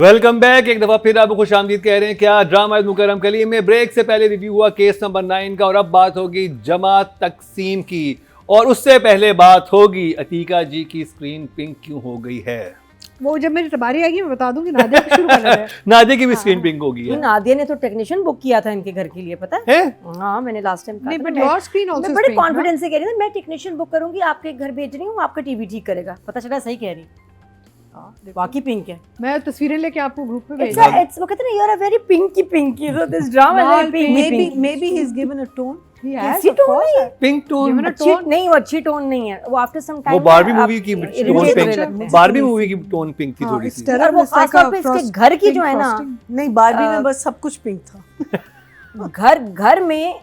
Welcome back. एक दफा फिर आपको खुशामदीद कह रहे हैं। क्या ड्रामा मुकर्रम कलीम में ब्रेक से पहले रिव्यू हुआ केस नंबर 9 का, और अब बात होगी जमात तकसीम की, और उससे पहले बात होगी अतीका जी की स्क्रीन पिंक क्यों हो गई है। वो जब मेरी बारी आएगी मैं बता दूंगी। नादिया को शुरू कर लेते हैं। नादिया की भी स्क्रीन पिंक हो गई है। नादिया ने तो टेक्नीशियन बुक किया था इनके घर के लिए, पता है? हाँ, मैंने लास्ट टाइम नहीं, but your screen also मैं बड़े is pink, कॉन्फिडेंस से कह रही थी मैं टेक्नीशियन बुक करूंगी, आपके घर भेज रही हूँ, आपका टीवी ठीक करेगा। पता चला सही कह रही, बाकी पिंक है। मैं तस्वीरें लेके आपको ग्रुप पे भेज इट्स वो कहते हैं you are a very pinky so this drama is very pinky. maybe he's given a tone. He has, अच्छी of टोन course. है, पिंक टोन अच्छी नहीं, वो अच्छी टोन नहीं है। वो आफ्टर सम टाइम वो बारबी मूवी की टोन irritate होने लगते पिंक, हैं। बारबी मूवी की टोन पिंक थी थोड़ी सी। और वो खासतौर पे इसके घर की जो है ना, नहीं, बारबी में बस सब कुछ पिंक था। घर में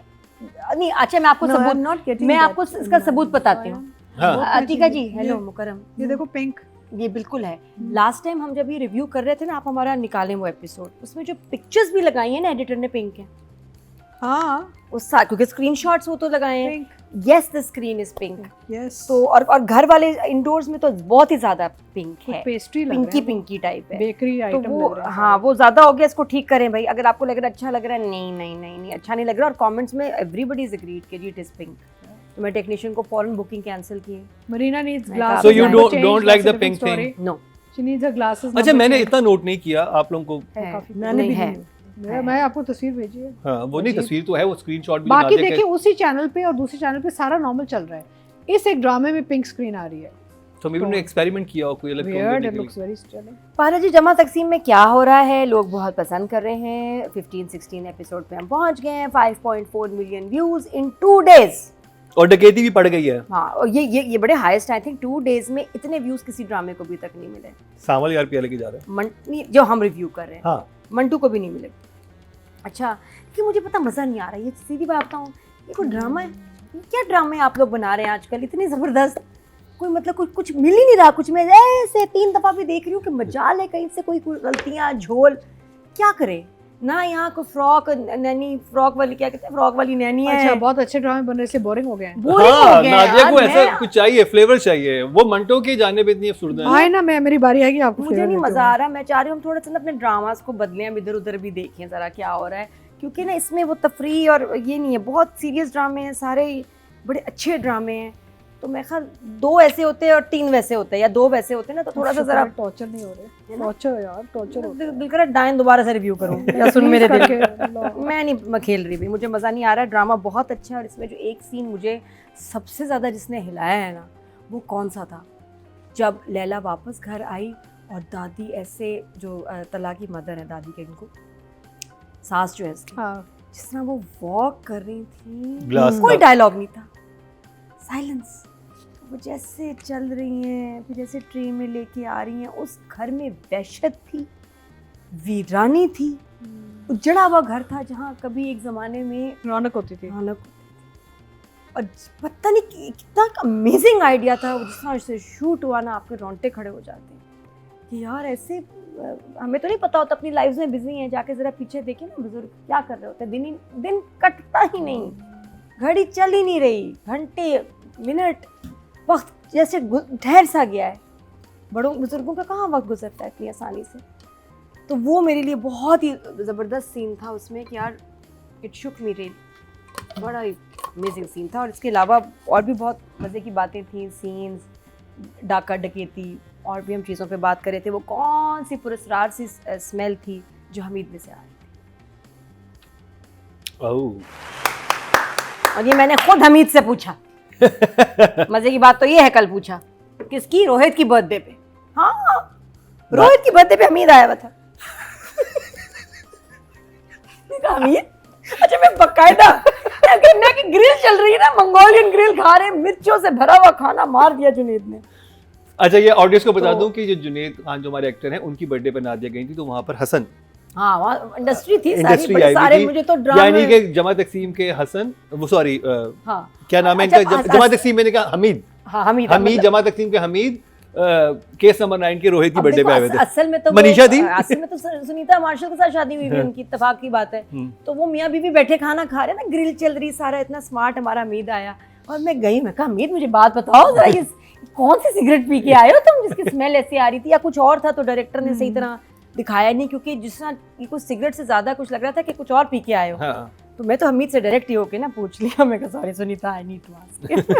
नहीं। अच्छा, मैं आपको No, I'm सबूत not getting मैं that. आपको इसका सबूत बताती हूँ। हाँ। अतीका जी, हेलो मुकर्रम, ये देखो पिंक। ये बिल्कुल है। लास्ट टाइम हम जब ये रिव्यू कर रहे थे ना, आप हमारा निकालें वो एपिसोड, उसमें जो पिक्चर्स भी लगाई हैं ना एडिटर ने पिंक है। हाँ, उस साथ क्योंकि स्क्रीनशॉट्स वो तो लगाए हैं। Pink. Yes, the screen is pink. Yes. तो और घर वाले इंडोर्स में तो बहुत ही ज्यादा पिंक है, पेस्ट्री लग रहा है, पिंकी टाइप है। बेकरी तो आइटम वो लग रहा है। हाँ, वो ज्यादा हो गया। इसको ठीक करें भाई। अगर आपको लग रहा है अच्छा लग रहा है, नहीं अच्छा नहीं लग रहा। और कमेंट्स में एवरीबॉडी इज एग्रीड कि जी इट इज पिंक। तो मैं टेक्नीशियन को फौरन बुकिंग कैंसिल की। Marina needs my glasses. So you don't like the pink thing? No, She needs her glasses. अच्छा, मैंने इतना नोट नहीं किया आप लोगों को। काफी मैंने भी है। नहीं। मैं आपको तस्वीर भेजी है। हाँ, वो नहीं, तस्वीर तो है, वो स्क्रीनशॉट भी बाकी नादिया देखिए उसी चैनल पे और दूसरे चैनल पे सारा नॉर्मल चल रहा है। इस एक ड्रामे में पिंक स्क्रीन आ रही है। तो मे बी उन्होंने एक्सपेरिमेंट किया हो कोई अलग टोन Weird, देने it के लिए। looks very stunning. पारा जी, जमा तकसीम में क्या हो रहा है? लोग बहुत पसंद कर रहे हैं। 15-16 एपिसोड पे हम पहुंच गए हैं। 5.4 मिलियन व्यूज इन 2 डेज। और डकैती भी पड़ गई है। हाँ, और ये बड़े हाईएस्ट, आई थिंक 2 डेज में इतने व्यूज किसी ड्रामे को अभी तक नहीं मिले। सावल यार लेके जा रहा है। जो हम रिव्यू कर रहे हैं, हाँ। मंटू को भी नहीं मिले। अच्छा, कि मुझे पता मजा नहीं आ रहा है। ये सीधी बात बताऊं, ये कोई ड्रामा है? ये क्या ड्रामे आप लोग बना रहे हैं आजकल, इतने जबरदस्त? कोई मतलब कुछ मिल ही नहीं रहा। कुछ मैं ऐसे 3 दफा भी देख रही हूँ कि मजाल है कहीं से, कोई गलतियां, झोल, क्या करे ना। यहाँ को फ्रॉक नैनी, फ्रॉक वाली क्या कहते हैं, फ्रॉक वाली नैनी है। अच्छा, बहुत अच्छे ड्रामे बन रहे से बोरिंग हो गए हैं। बोरिंग हो हाँ, गए नादिया यार। को ऐसा कुछ चाहिए, फ्लेवर चाहिए। वो मंटो की जाने पे इतनी अफसुर्दा है। आए ना, मैं मेरी बारी आएगी आपको। मुझे flavor नहीं देती मजा हूँ। आ रहा। मैं चाह रही हूँ हम थोड़ा सा अपने ड्रामास को बदलें, हम इधर उधर भी देखें जरा क्या हो रहा है, क्योंकि ना इसमें वो तफरी और ये नहीं है। बहुत सीरियस ड्रामे हैं, सारे बड़े अच्छे ड्रामे हैं। तो मैं ख्याल 2 ऐसे होते हैं और 3 वैसे होते हैं, या 2 वैसे होते हैं ना, तो थोड़ा सा जरा टॉर्चर नहीं हो रहे। टॉर्चर यार, टॉर्चर हो दिल कर डाइन दोबारा से रिव्यू करूँ या सुन मेरे दिल करके, मैं नहीं, मैं खेल रही भी, मुझे मज़ा नहीं आ रहा। ड्रामा बहुत अच्छा है। और इसमें जो एक सीन मुझे सबसे ज़्यादा जिसने हिलाया है ना, वो कौन सा था? जब लैला वापस घर आई और दादी ऐसे, जो तला की मदर है दादी के, इनको सास जो है इसकी, हाँ, जिस तरह वो वॉक कर रही थी, ग्लास कोई का। डायलॉग नहीं था, साइलेंस। वो जैसे चल रही हैं, फिर जैसे ट्रेन में लेके आ रही हैं, उस घर में वहशत थी, वीरानी थी, उजड़ा हुआ घर था जहाँ कभी एक ज़माने में रौनक होती थी। रौनक होती थी। और पता नहीं कितना अमेजिंग आइडिया था। वो जिस तरह से शूट हुआ ना, आपके रोंगटे खड़े हो जाते हैं कि यार ऐसे हमें तो नहीं पता होता, अपनी लाइफ में बिजी हैं। जाके ज़रा पीछे देखें ना, बुजुर्ग क्या कर रहे होते हैं। दिन कटता ही नहीं, घड़ी चल ही नहीं रही, घंटे मिनट वक्त जैसे ठहर सा गया है। बड़ों बुजुर्गों का कहाँ वक्त गुजरता है इतनी आसानी से। तो वो मेरे लिए बहुत ही ज़बरदस्त सीन था उसमें कि यार इट शुक मी रियली, बड़ा ही अमेजिंग सीन था। और इसके अलावा और भी बहुत मज़े की बातें थी, सीन्स, डाका डकैती, और भी हम चीज़ों पे बात कर रहे थे। वो कौन सी पुरस्कार सी स्मेल थी जो हमीद में से आ रही थी। ओह। और ये मैंने खुद हमीद से पूछा। मजे की बात तो ये है, कल पूछा किसकी, रोहित की बर्थडे पे। हाँ, रोहित की बर्थडे पे हमीद आया हुआ था। हमीद, अच्छा मैं बकायदा गन्ना की ग्रिल चल रही है ना, मंगोलियन ग्रिल खा रहे, मिर्चों से भरा हुआ खाना मार दिया जुनेद ने। अच्छा, ये ऑडियंस को बता दूं कि जो जुनेद खान जो हमारे एक्टर हैं, उनकी बर्थडे पर नादिया गई थी, तो वहां पर हसन, हाँ, वहाँ इंडस्ट्री थी सारी, इंडस्ट्री बड़े आई सारे। थी, मुझे तो ड्रामा, यानी कि जमा तकसीम के हसन, वो सॉरी हाँ, क्या नाम है अच्छा, इनका, जमा तकसीम, मैंने कहा हमीद, हाँ, हमीद हमीद, जमा तकसीम के हमीद, केस नंबर 9 के रोहित की अब बर्थडे पे देखो, आए हुए थे। असल में तो मनीषा थी। असल में तो सुनीता मार्शल के साथ शादी हुई थी उनकी, इत्तेफाक की बात है। तो वो मियाँ बीवी बैठे खाना खा रहे ना, ग्रिल चल रही, सारा इतना स्मार्ट हमारा हमीद आया। और मैं गई, मैं कहा हमीद मुझे बात बताओ जरा, ये कौन सी सिगरेट पी के आए हो तुम जिसकी स्मेल ऐसी आ रही थी, या कुछ और था? तो डायरेक्टर ने सही तरह दिखाया नहीं, क्योंकि जिस तरह ये कुछ सिगरेट से ज़्यादा कुछ लग रहा था कि कुछ और पी के आए हो। हाँ। तो मैं तो हमीद से डायरेक्ट ही होके ना पूछ लिया, मैं कहा sorry Sunita, I need to ask.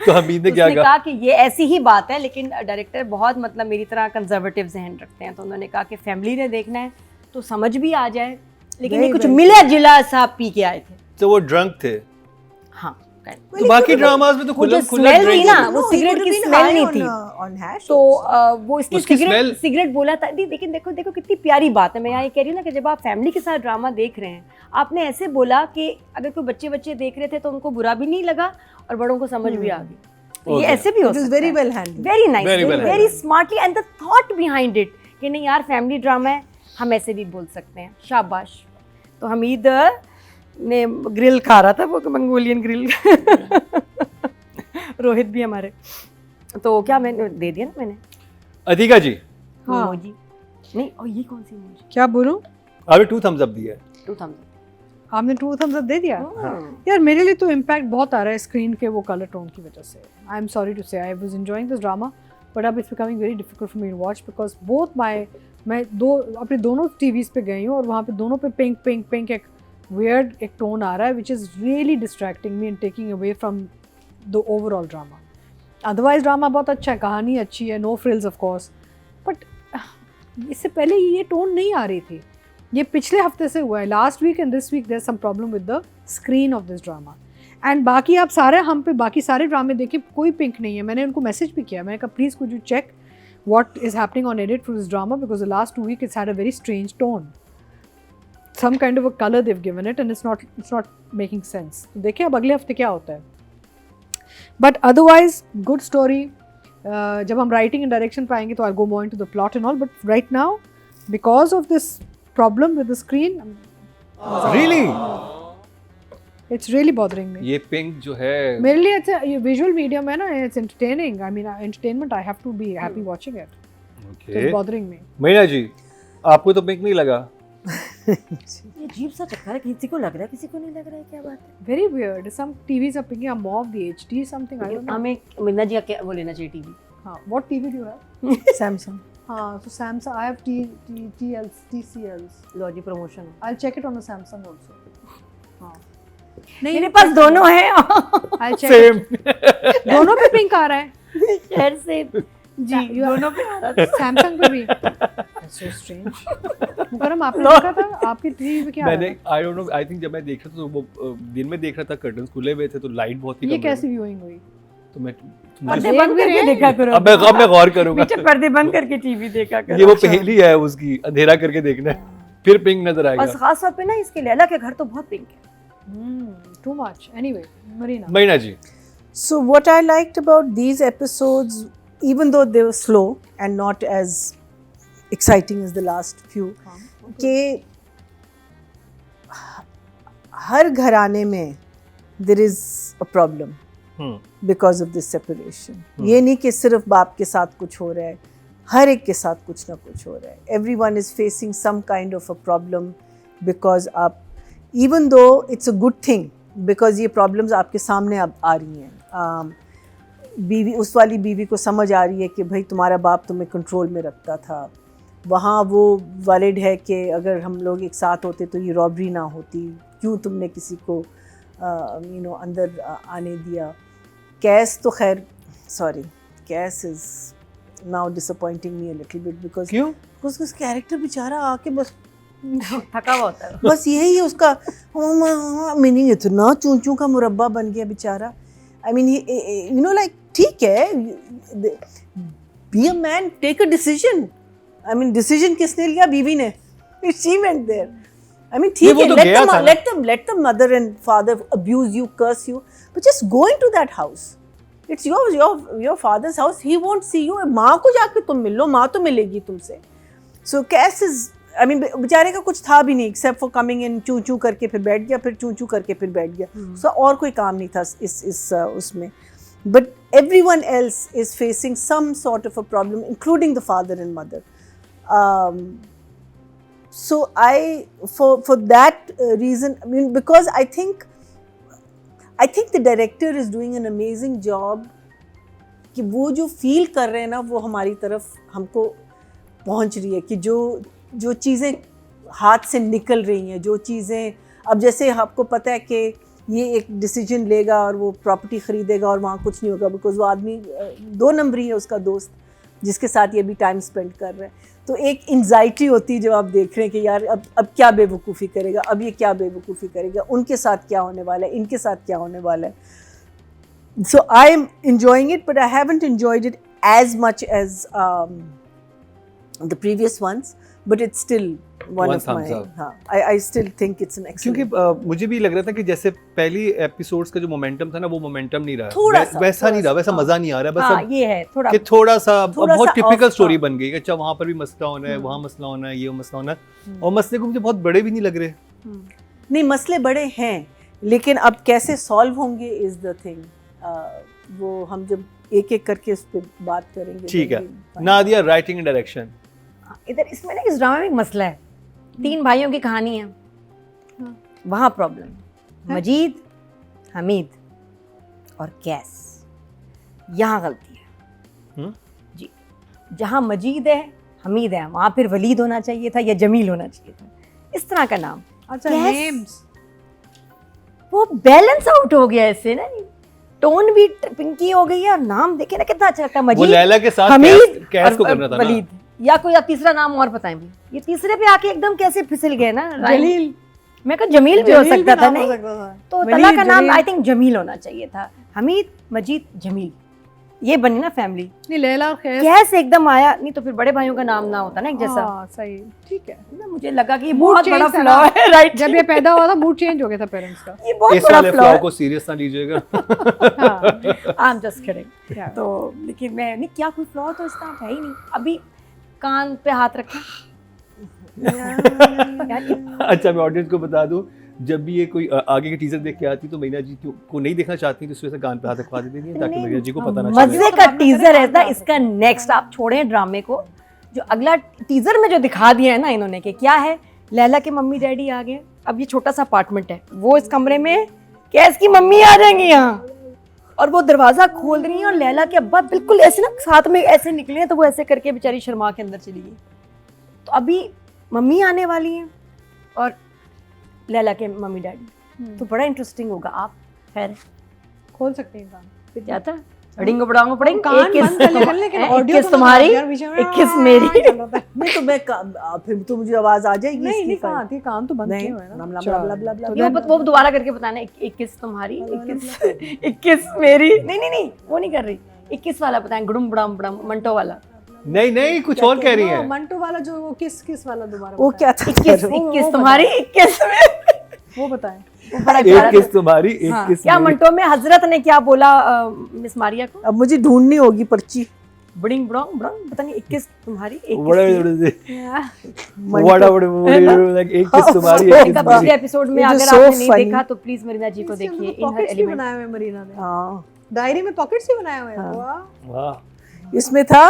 तो हमीद ने क्या उसने कहा? कहा कि ये ऐसी ही बात है, लेकिन डायरेक्टर बहुत मतलब मेरी तरह कंजर्वेटिव जहन रखते हैं, तो उन्होंने कहा कि फैमिली ने देखना है तो समझ भी आ जाए, लेकिन ये कुछ मिला जुला सा पी के आए थे। तो वो ड्रंक थे। हाँ, तो बाकी ड्रामास में तो वो जो खुला खुला स्मेल थी ना, drink वो No, he सिगरेट could की have been स्मेल high नहीं on, थी। on hash तो also. वो इसलिए उसकी सिगरेट smell- सिगरेट बोला था। लेकिन देखो देखो कितनी प्यारी बात है। मैं यहाँ ये कह रही हूँ ना कि जब आप फैमिली के साथ ड्रामा देख रहे हैं, आपने ऐसे बोला कि अगर कोई बच्चे देख रहे थे तो उनको बुरा भी नहीं लगा और बड़ों को समझ भी आ गई। तो ये Okay. ऐसे भी हो It was सकता very है। well handled. Very nice, Very well very handled. Smartly and the thought behind it कि नहीं यार फैमिली ड्रामा है, हम ऐसे भी बोल सकते हैं। शाबाश। तो हमीद ने ग्रिल खा रहा था, वो मंगोलियन ग्रिल। रोहित भी हमारे। तो क्या मैंने दे दिया ना मैंने? अतिका जी हाँ। इमोजी नहीं, और ये कौन सी इमोजी? क्या बोलूं? आपने 2 thumbs up दिया है। 2 thumbs आपने 2 thumbs up दे दिया? up। यार मेरे लिए तो इम्पैक्ट बहुत आ रहा है स्क्रीन के वो कलर टोन की वजह से। I am sorry to say, I was enjoying this drama, but अब it's becoming very difficult for me to watch because both my, मैं अपने दोनों टीवीज पे गई हूँ और वहाँ पे दोनों पे पिंक पिंक पिंक एक वियर्ड एक टोन आ रहा है which is really distracting me and taking away from the overall drama. Otherwise drama बहुत अच्छा है, कहानी अच्छी है, no frills of course, but इससे पहले ये टोन नहीं आ रही थी। ये पिछले हफ्ते से हुआ है, last week and this week there some problem with the screen of this drama. And बाकी आप सारे हम पे बाकी सारे ड्रामे देखिए, कोई पिंक नहीं है। मैंने उनको मैसेज भी किया, मैंने कहा please could you check what is happening on edit for this drama because the last 2 weeks it's had a very strange tone, some kind of a color they've given it and it's not making sense. तो देखिए अब अगले हफ्ते क्या होता है, but otherwise good story. जब हम writing and direction पे आएंगे तो I'll go more into the plot and all, but right now because of this problem with the screen Really? it's really bothering me. ये पिंक जो है मेरे लिए अच्छा ये विजुअल मीडियम है ना, it's entertaining, I mean entertainment, I have to be happy watching it. Okay. It's bothering me. Meena ji, आपको तो पिंक नहीं लगा? ये अजीब सा चक्कर है, किसी को लग रहा है किसी को नहीं लग रहा है, क्या बात है? Very weird. Some TVs are picking up more of the HD something. I don't know. हमें मीना जी का क्या वो लेना चाहिए टीवी? हाँ, what TV do you have? Samsung. हाँ, so Samsung. I have TLs, TCLs. लो जी promotion. I'll check it on the Samsung also. हाँ. मेरे पास दोनों हैं। I'll check. सेम। it. दोनों पे पिंक आ रहा है। शहर से जी you are- दोनों पे आ रहा था। Samsung पे भी। That's so strange. मुकरम आपने देखा था? आपकी टीवी पे क्या आ मैंने रहा आई डोंट नो, आई थिंक जब मैं देख रहा था तो वो दिन में देख रहा था, कर्टन्स खुले हुए थे तो लाइट बहुत था? ही ये कम कैसी है। व्यूइंग हुई? तो मैं पर्दे बंद करके देखा करो। अब मैं गौर करूंगा। पीछे पर्दे बंद करके टीवी देखा करो। ये वो पहेली है उसकी, अंधेरा करके देखना है, फिर पिंक नजर और आएगा। खास तौर पे ना इसके लैला के घर तो बहुत पिंक है। Too much. Anyway, Marina. Meena ji, So what I liked about these episodes, even though they were slow and not as exciting as the last few, कि हर घराने में there is a problem because of this separation. ये नहीं कि सिर्फ बाप के साथ कुछ हो रहा है, हर एक के साथ कुछ ना कुछ हो रहा है. Everyone is facing some kind of a problem because आप, even though it's a good thing, because ये problems आपके सामने अब आ रही हैं. बीवी, उस वाली बीवी को समझ आ रही है कि भाई तुम्हारा बाप तुम्हें कंट्रोल में रखता था. वहाँ वो वैलिड है कि अगर हम लोग एक साथ होते तो ये रॉबरी ना होती, क्यों तुमने किसी को अंदर आने दिया. कैस तो खैर, सॉरी, कैस is now disappointing me a little bit because क्यों? उसका कैरेक्टर बेचारा आके बस थका हुआ होता है। बस यही है उसका मीनिंग. इतना चूं चूं का मुरब्बा बन गया बेचारा. I mean you know like ठीक है, be a man, take a decision. I mean decision किसने लिया? बीवी ने. She went there. I mean, ठीक है, let the mother and father abuse you, curse you, but just go into that house. It's your father's house. He won't see you. माँ को जाके तुम मिल लो, माँ तो मिलेगी तुमसे. So Cass is, I mean, बेचारे का कुछ था भी नहीं except for coming in, चू चू करके फिर बैठ गया, फिर चू चू करके फिर बैठ गया. So और कोई काम नहीं था इस उसमें. But everyone else is facing some sort of a problem, including the father and mother. So for that reason, I mean, because I think the director is doing an amazing job कि वो जो feel कर रहे हैं ना वो हमारी तरफ हमको पहुंच रही है कि जो चीज़ें हाथ से निकल रही हैं, जो चीज़ें अब जैसे आपको पता है कि ये एक डिसीजन लेगा और वो प्रॉपर्टी ख़रीदेगा और वहाँ कुछ नहीं होगा बिकॉज वो आदमी 2 नंबरी है उसका दोस्त जिसके साथ ये भी टाइम स्पेंड कर रहा है। तो एक एंजाइटी होती है जब आप देख रहे हैं कि यार अब क्या बेवकूफ़ी करेगा, अब ये क्या बेवकूफ़ी करेगा, उनके साथ क्या होने वाला है, इनके साथ क्या होने वाला है। So I'm enjoying it, but I haven't enjoyed it as much as the previous ones. But it's still one of thumbs my. up. हाँ, I still think it's an excellent. क्योंकि मुझे भी लग रहा था कि जैसे पहली एपिसोड्स का जो मोमेंटम था ना वो मोमेंटम नहीं रहा, थोड़ा सा, वैसा थोड़ा नहीं रहा, सा, वैसा हाँ। मजा नहीं आ रहा, बस हाँ अब ये है थोड़ा कि थोड़ा सा अब बहुत सा टिपिकल off, स्टोरी हाँ। बन गई कि अच्छा वहाँ पर भी मसला होना है, वहाँ मसला होना है, ये मसला होना है, और मसले को मुझे बहुत बड़े भी नहीं लग रहे। नहीं मसले बड़े हैं लेकिन अब कैसे सॉल्व होंगे इज द थिंग। वो हम जब एक एक करके उस पर बात करेंगे। ठीक है, नादिया राइटिंग एंड डायरेक्शन। इधर इसमें ना इस ड्रामा में एक मसला है, 3 भाइयों की कहानी है, वहाँ प्रॉब्लम मजीद, हमीद और कैस, यहाँ गलती है जी। जहाँ मजीद है हमीद है वहाँ फिर वलीद होना चाहिए था या जमील होना चाहिए था, इस तरह का नाम। अच्छा Yes. नेम्स वो बैलेंस आउट हो गया इससे ना, टोन भी पिंकी हो गई है और नाम देखे ना कितना अच्छा लगता है, वो मजीद लैला के साथ हमीद कैस को और करना था ना। वलीद, या कोई आप तीसरा नाम और बताएं भी, ये तीसरे पे आके एकदम कैसे फिसल गए ना। जलील, मैं कहा जमील भी हो जलील सकता था, नाम हो नहीं सकता था। तो वलीद, तला का नाम जलील। आई थिंक जमील होना चाहिए था, हमीद मजीद जमील, ये बनी ना फैमिली। नहीं लैला और खैस। कैसे एकदम आया, नहीं तो फिर बड़े भाइयों का नाम ना होता ना एक जैसा। हाँ, सही, ठीक है। ना मुझे लगा कि ये Mood बहुत बड़ा change था फ्लॉ ना। है, राइट। जब ये पैदा हुआ था मूड चेंज हो गया था पेरेंट्स का। ये बहुत इस बड़ा वाले फ्लॉ फ्लॉ है। को सीरियस ना लीजिएगा। I am just kidding. तो लेकिन मैं नहीं, क्या कोई फ्लॉ तो इसका है ही नहीं। अभी कान पे हाथ रखा। अच्छा मैं ऑडियंस को बता दूं, जब भी ये कोई आगे के टीजर देख के आती तो मीना जी को नहीं देखना चाहती तो इस वजह से कान पे हाथ रखवा देती थी ताकि मीना जी को पता ना चले। मजे का टीजर है ना इसका। नेक्स्ट आप छोड़ें ड्रामे को, जो अगला टीजर में जो दिखा दिया है ना इन्होंने कि क्या है, लैला के मम्मी डैडी आ गए, अब ये छोटा सा अपार्टमेंट है, वो इस कमरे में कैस की मम्मी आ जाएंगी यहाँ, और वो दरवाजा खोल रही है और लैला के अब्बा बिल्कुल ऐसे ना साथ में ऐसे निकले, तो वो ऐसे करके बेचारी शर्मा के अंदर चली गई। तो अभी मम्मी आने वाली है और लैला के मम्मी डैडी, तो बड़ा इंटरेस्टिंग होगा। आप खैर खोल सकते हैं कान। फिर जाता अड़िंग बड़ांग पड़ेंगे, कान बंद कर लेकिन ऑडियो किस तुम्हारी, एक किस मेरी। नहीं तो मैं फिर तो मुझे आवाज आ जाएगी नहीं इसकी नहीं फिर। कहाँ थी, कान तो बंद नहीं, किए हुए हैं ना। ब्ला चलो। ब्ला ब्ला ब्ला तो ब्ला। then- वो दोबारा करके बताना, 21 तुम्हारी, 21 मेरी। नहीं वो नहीं कर रही, 21 वाला बताएं, गुड़ुम बुड़ाम बुड़ाम मंटो वाला। नहीं कुछ और कह रही हाँ, है। मंटू वाला जो वो किस वाला दोबारा वो बताएं। क्या था? 21 तुम्हारी, 21 वो बताएं। वो बड़ा एक प्यारा किस था। तुम्हारी, एक हाँ, किस क्या मेरी। मंटो में हजरत ने क्या बोला मिस मारिया को, अब मुझे ढूंढनी होगी पर्ची। बुड़िंग बुड़ांग बुड़ांग, पता नहीं 21 तुम्हारी, 21 बड़े मेरी। बड़े से मंटो। बड़े एक किस तुम्हारी, एक किस इनका मेरी। पिछले एपिसोड में It is अगर so आपने नहीं funny. देखा तो प्लीज मरीना जी को इसके देखिए। अंदर इन हर पॉकेट्स भी एलिमेंट बनाए हुए हैं मरीना ने, हाँ डायरी में पॉकेट्स भी बनाए हुए हैं। हाँ। वाह। वाह इसमें था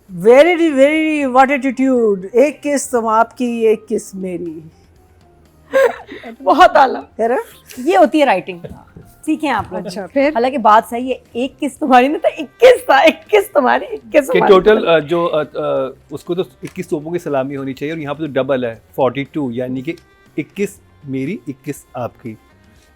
वेरी वेरी व्हाट एटीट्यूड, एक किस तुम आपकी, एक किस मेरी, बहुत आला, है ना? ये होती है राइटिंग, सीखें आप लोग। अच्छा फिर हालांकि बात सही है, एक किस तुम्हारी नहीं था, 21 था, 21 तुम्हारी, 21 कि हमारी। टोटल जो उसको तो 21 तोपों की सलामी होनी चाहिए और यहाँ पे तो डबल है 42, यानी कि 21 मेरी 21 आपकी।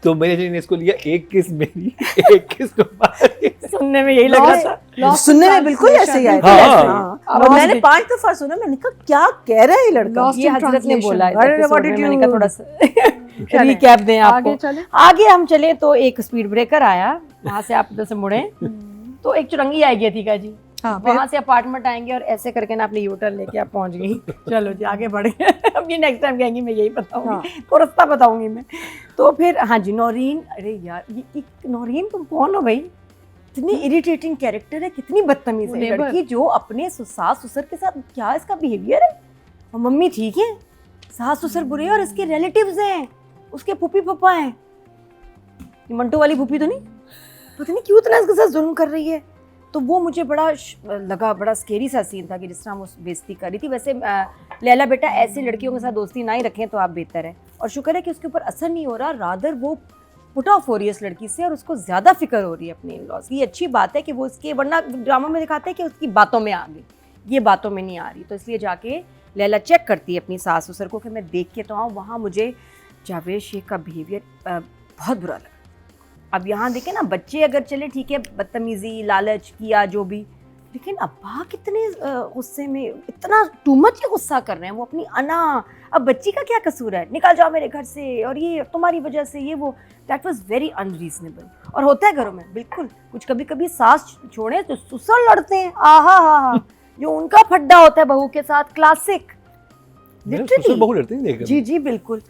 तो मैंने जी ने इसको लिया 21 मेरी 21 तुम्हारी। सुनने में यही लग रहा था। Lost सुनने में in बिल्कुल ऐसे ही आया था। हाँ। हाँ। आवाज और मैंने भी- 5 दफा सुना, मैंने कहा क्या कह रहा है ये लड़का। Lost ये in हजरत ने translation. बोला है अरे, एपिसोड what में, did मैंने you- कहा थोड़ा सा रिकैप दें आगे आपको। चले। आगे हम चले तो एक स्पीड ब्रेकर आया, वहां से आप इधर से मुड़े तो एक चुरंगी आएगी अतीका जी, हाँ फिर वहां से अपार्टमेंट आएंगे और ऐसे करके ना अपने यूटर्न लेके आप पहुंच गई। चलो जी आगे बढ़ गए। अब ये नेक्स्ट टाइम कहेंगी मैं यही बताऊंगी, तो रास्ता बताऊंगी मैं। तो फिर हाँ जी नौरीन, अरे यार ये नौरीन तुम कौन हो भाई, इतनी इरिटेटिंग कैरेक्टर है, कितनी बदतमीज वो है neighbor। लड़की, जो अपने सास ससुर के साथ क्या इसका बिहेवियर है। और मम्मी ठीक है, सास ससुर बुरे हैं और इसके रिलेटिव्स हैं, उसके फूफी पापा हैं, ये मंटू वाली फूफी तो नहीं, पता नहीं क्यों इतना इसके साथ जुल्म कर रही है। तो वो मुझे बड़ा लगा, बड़ा स्केरी सा सीन था कि जिस तरह वो बेइज्जती कर रही थी। वैसे लैला बेटा ऐसी लड़कियों के साथ दोस्ती ना ही रखें तो आप बेहतर है, और शुक्र है कि उसके ऊपर असर नहीं हो रहा, रादर वो पुट ऑफ हो रही है इस लड़की से और उसको ज़्यादा फिक्र हो रही है अपने इन लॉज की। ये अच्छी बात है कि वो उसके, वरना ड्रामा में दिखाते हैं कि उसकी बातों में आ गई ये बातों में नहीं आ रही। तो इसलिए जाके लैला चेक करती है अपनी सास ससुर को कि मैं देख के तो आऊँ। वहाँ मुझे जावेद शेख का बिहेवियर बहुत बुरा लगा। अब यहाँ देखें ना, बच्चे अगर चले ठीक है, बदतमीजी लालच किया जो भी, लेकिन अब्बा कितने गुस्से में, इतना टू मच गुस्सा कर रहे हैं वो अपनी अना। अब बच्ची का क्या कसूर है, निकल जाओ मेरे घर से, और ये तुम्हारी वजह से ये वो। That was very unreasonable. और होता है घरों में बिल्कुल, कुछ कभी कभी सास छोड़े तो ससुर लड़ते हैं। आहा हा हा, जो उनका फड्डा होता है बहू के साथ, क्लासिक ससुर बहू लड़ते हैं, देख जी जी बिल्कुल।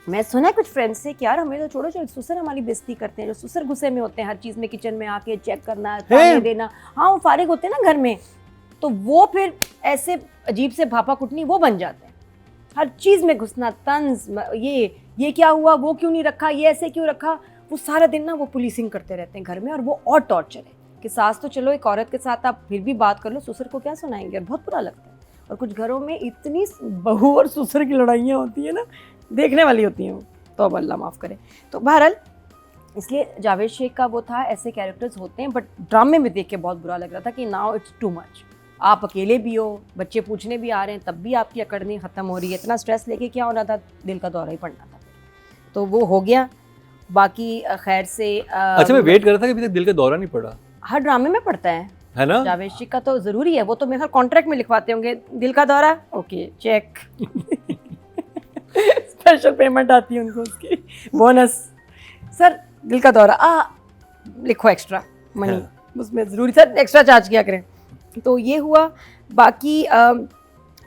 मैं सुना है कुछ फ्रेंड्स से कि यार हमें तो छोड़ो, जो ससुर हमारी बेइज्जती करते हैं, जो ससुर गुस्से में होते हैं हर चीज़ में, किचन में आके चेक करना, खाने देना। हाँ, वो फारिग होते हैं ना घर में, तो वो फिर ऐसे अजीब से भापा कुटनी वो बन जाते हैं, हर चीज़ में घुसना, तंज, ये क्या हुआ, वो क्यों नहीं रखा, ये ऐसे क्यों रखा। वो सारा दिन ना वो पुलिसिंग करते रहते हैं घर में। और वो और टॉर्चर है कि सास तो चलो एक औरत के साथ आप फिर भी बात कर लो, ससुर को क्या सुनाएंगे, और बहुत बुरा लगता है। और कुछ घरों में इतनी बहू और ससुर की लड़ाइयाँ होती है ना, देखने वाली होती हैं वो, तो अब अल्लाह माफ़ करे। तो बहरहाल इसलिए जावेद शेख का वो था, ऐसे कैरेक्टर्स होते हैं। बट ड्रामे में देख के बहुत बुरा लग रहा था कि नाउ इट्स टू मच। आप अकेले भी हो, बच्चे पूछने भी आ रहे हैं, तब भी आपकी अकड़ नहीं ख़त्म हो रही है। इतना स्ट्रेस लेके क्या होना था, दिल का दौरा ही पड़ना था। तो वो हो गया। बाकी खैर से अच्छा, मैं वेट कर रहा था कि अभी तक दिल का दौरा नहीं पड़ा। हर ड्रामे में पड़ता है ना, जावेद शेख का तो ज़रूरी है। वो तो मेरे कॉन्ट्रैक्ट में लिखवाते होंगे, दिल का दौरा, ओके चेक। स्पेशल पेमेंट आती है उनको, उसकी बोनस, सर दिल का दौरा, लिखो एक्स्ट्रा मनी, उसमें ज़रूरी सर एक्स्ट्रा चार्ज किया करें। तो ये हुआ। बाकी